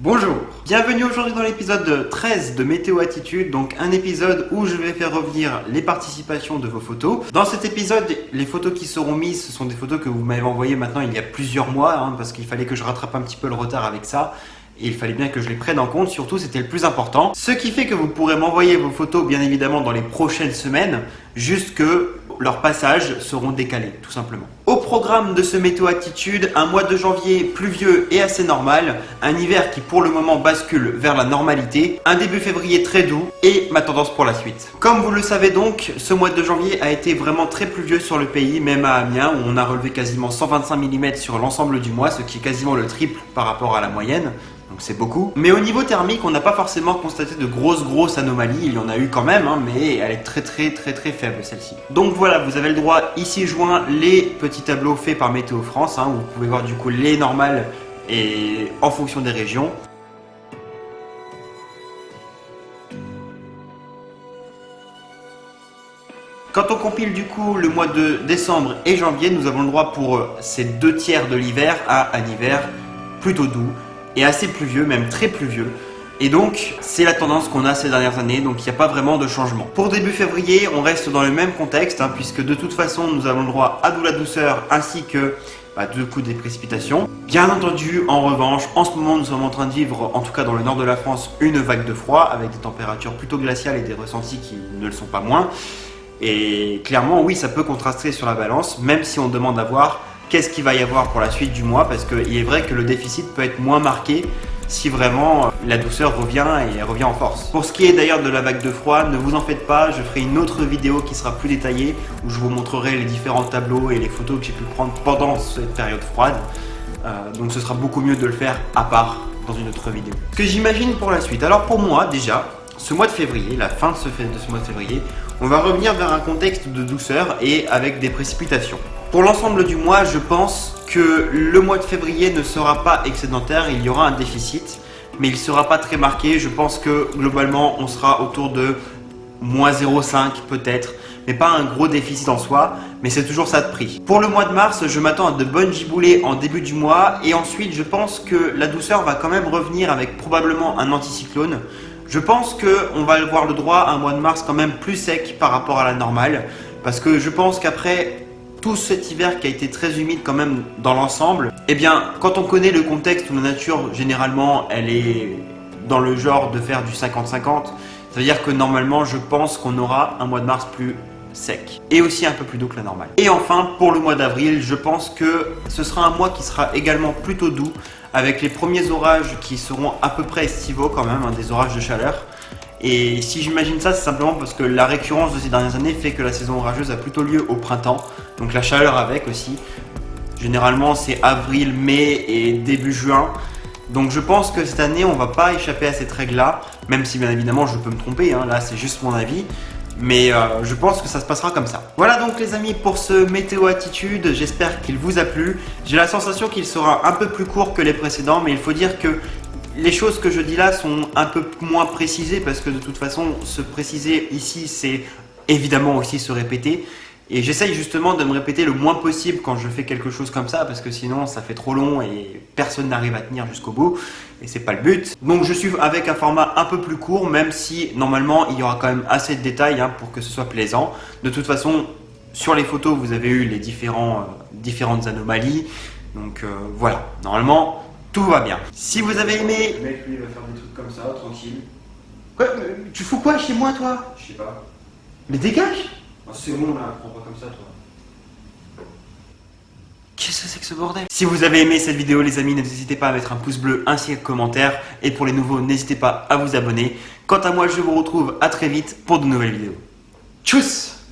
Bonjour, bienvenue aujourd'hui dans l'épisode 13 de Météo Attitude, donc un épisode où je vais faire revenir les participations de vos photos. Dans cet épisode, les photos qui seront mises, ce sont des photos que vous m'avez envoyées maintenant il y a plusieurs mois, parce qu'il fallait que je rattrape un petit peu le retard avec ça. Et il fallait bien que je les prenne en compte, surtout c'était le plus important. Ce qui fait que vous pourrez m'envoyer vos photos bien évidemment dans les prochaines semaines, juste que leurs passages seront décalés, tout simplement. Au programme de ce Météo Attitude, un mois de janvier pluvieux et assez normal, un hiver qui pour le moment bascule vers la normalité, un début février très doux et ma tendance pour la suite. Comme vous le savez donc, ce mois de janvier a été vraiment très pluvieux sur le pays, même à Amiens où on a relevé quasiment 125 mm sur l'ensemble du mois, ce qui est quasiment le triple par rapport à la moyenne. Donc c'est beaucoup. Mais au niveau thermique, on n'a pas forcément constaté de grosses anomalies. Il y en a eu quand même, mais elle est très faible celle-ci. Donc voilà, vous avez le droit, ici joint les petits tableaux faits par Météo France, où vous pouvez voir du coup les normales et en fonction des régions. Quand on compile du coup le mois de décembre et janvier, nous avons le droit pour ces 2/3 de l'hiver à un hiver plutôt doux et assez pluvieux, même très pluvieux. Et donc, c'est la tendance qu'on a ces dernières années, donc il n'y a pas vraiment de changement. Pour début février, on reste dans le même contexte, puisque de toute façon, nous avons le droit à de la douceur ainsi que du coup des précipitations. Bien entendu, en revanche, en ce moment, nous sommes en train de vivre, en tout cas dans le nord de la France, une vague de froid avec des températures plutôt glaciales et des ressentis qui ne le sont pas moins. Et clairement, oui, ça peut contraster sur la balance, même si on demande à voir qu'est-ce qu'il va y avoir pour la suite du mois, parce qu'il est vrai que le déficit peut être moins marqué si vraiment la douceur revient et elle revient en force. Pour ce qui est d'ailleurs de la vague de froid, ne vous en faites pas, je ferai une autre vidéo qui sera plus détaillée où je vous montrerai les différents tableaux et les photos que j'ai pu prendre pendant cette période froide. Donc ce sera beaucoup mieux de le faire à part dans une autre vidéo. Ce que j'imagine pour la suite, alors pour moi déjà, ce mois de février, la fin de ce mois de février, on va revenir vers un contexte de douceur et avec des précipitations. Pour l'ensemble du mois, je pense que le mois de février ne sera pas excédentaire, il y aura un déficit, mais il ne sera pas très marqué. Je pense que globalement, on sera autour de moins 0,5 peut-être, mais pas un gros déficit en soi, mais c'est toujours ça de prix. Pour le mois de mars, je m'attends à de bonnes giboulées en début du mois, et ensuite je pense que la douceur va quand même revenir avec probablement un anticyclone. Je pense qu'on va avoir le droit à un mois de mars quand même plus sec par rapport à la normale, parce que je pense qu'après tout cet hiver qui a été très humide quand même dans l'ensemble, eh bien quand on connaît le contexte où la nature généralement elle est dans le genre de faire du 50-50, ça veut dire que normalement je pense qu'on aura un mois de mars plus sec et aussi un peu plus doux que la normale. Et enfin pour le mois d'avril, je pense que ce sera un mois qui sera également plutôt doux avec les premiers orages qui seront à peu près estivaux quand même, des orages de chaleur. Et si j'imagine ça, c'est simplement parce que la récurrence de ces dernières années fait que la saison orageuse a plutôt lieu au printemps, donc la chaleur avec aussi. Généralement c'est avril, mai et début juin. Donc je pense que cette année on va pas échapper à cette règle là, même si bien évidemment je peux me tromper, là c'est juste mon avis. Mais je pense que ça se passera comme ça. Voilà donc les amis pour ce Météo Attitude, j'espère qu'il vous a plu. J'ai la sensation qu'il sera un peu plus court que les précédents, mais il faut dire que les choses que je dis là sont un peu moins précisées parce que de toute façon, se préciser ici, c'est évidemment aussi se répéter. Et j'essaye justement de me répéter le moins possible quand je fais quelque chose comme ça parce que sinon ça fait trop long et personne n'arrive à tenir jusqu'au bout et c'est pas le but. Donc je suis avec un format un peu plus court même si normalement il y aura quand même assez de détails pour que ce soit plaisant. De toute façon, sur les photos vous avez eu les différentes anomalies. Donc voilà, normalement tout va bien. Si vous avez aimé... Le mec lui va faire des trucs comme ça, tranquille. Quoi, tu fous quoi chez moi toi? Je sais pas. Mais dégage! C'est bon là, prends pas comme ça toi. Qu'est-ce que c'est que ce bordel? Si vous avez aimé cette vidéo les amis, n'hésitez pas à mettre un pouce bleu ainsi qu'un commentaire. Et pour les nouveaux, n'hésitez pas à vous abonner. Quant à moi, je vous retrouve à très vite pour de nouvelles vidéos. Tchuss!